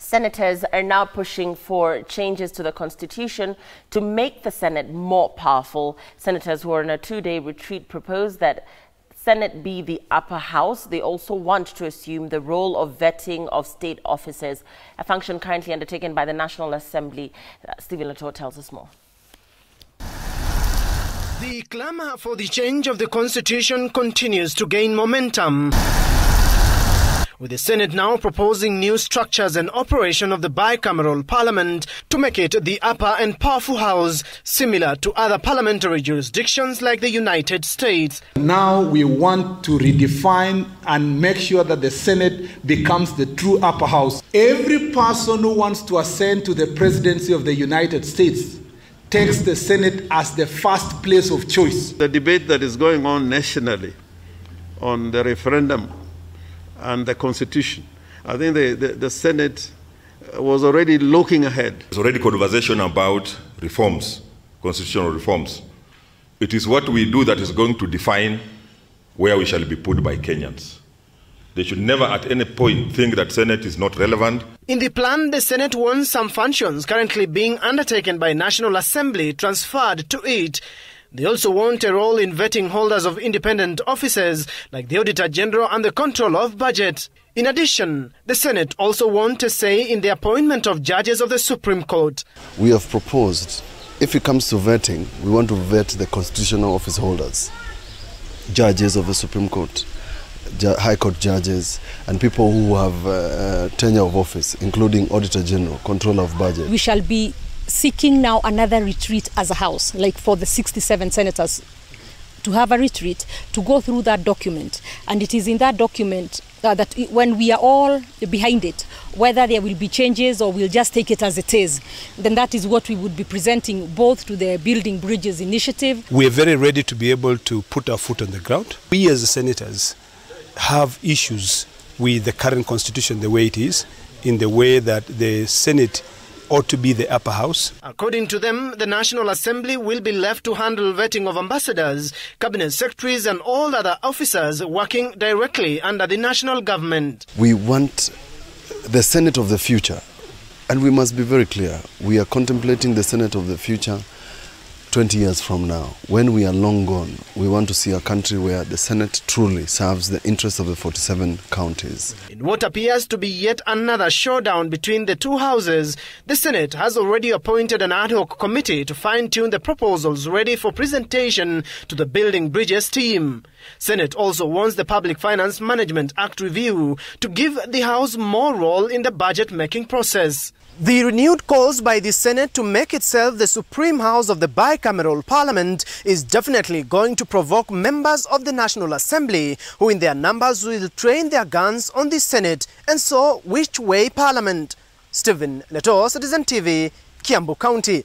Senators are now pushing for changes to the Constitution to make the Senate more powerful. Senators who are on a two-day retreat propose that Senate be the upper house. They also want to assume the role of vetting of state officers, a function currently undertaken by the National Assembly. Stephen Leto tells us more. The clamor for the change of the Constitution continues to gain momentum, with the Senate now proposing new structures and operation of the bicameral parliament to make it the upper and powerful house, similar to other parliamentary jurisdictions like the United States. Now we want to redefine and make sure that the Senate becomes the true upper house. Every person who wants to ascend to the presidency of the United States takes the Senate as the first place of choice. The debate that is going on nationally on the referendum and the Constitution, I think the Senate was already looking ahead. There's already conversation about reforms, constitutional reforms. It is what we do that is going to define where we shall be put by Kenyans. They should never at any point think that Senate is not relevant. In the plan, the Senate wants some functions currently being undertaken by National Assembly transferred to it. They also want a role in vetting holders of independent offices like the Auditor General and the Controller of Budget. In addition, the Senate also want a say in the appointment of judges of the Supreme Court. We have proposed, if it comes to vetting, we want to vet the constitutional office holders, judges of the Supreme Court, High Court judges, and people who have tenure of office, including Auditor General, Controller of Budget. We shall be seeking now another retreat as a house, like for the 67 senators, to have a retreat, to go through that document. And it is in that document that when we are all behind it, whether there will be changes or we'll just take it as it is, then that is what we would be presenting both to the Building Bridges initiative. We are very ready to be able to put our foot on the ground. We as the senators have issues with the current constitution the way it is, in the way that the Senate ought to be the upper house. According to them, the National Assembly will be left to handle vetting of ambassadors, cabinet secretaries and all other officers working directly under the national government. We want the Senate of the future, and we must be very clear. We are contemplating the Senate of the future 20 years from now. When we are long gone, we want to see a country where the Senate truly serves the interests of the 47 counties. In what appears to be yet another showdown between the two houses, the Senate has already appointed an ad hoc committee to fine-tune the proposals ready for presentation to the Building Bridges team. Senate also wants the Public Finance Management Act review to give the House more role in the budget-making process. The renewed calls by the Senate to make itself the supreme house of the bicameral parliament is definitely going to provoke members of the National Assembly, who in their numbers will train their guns on the Senate and so which way parliament. Stephen Leto, Citizen TV, Kiambu County.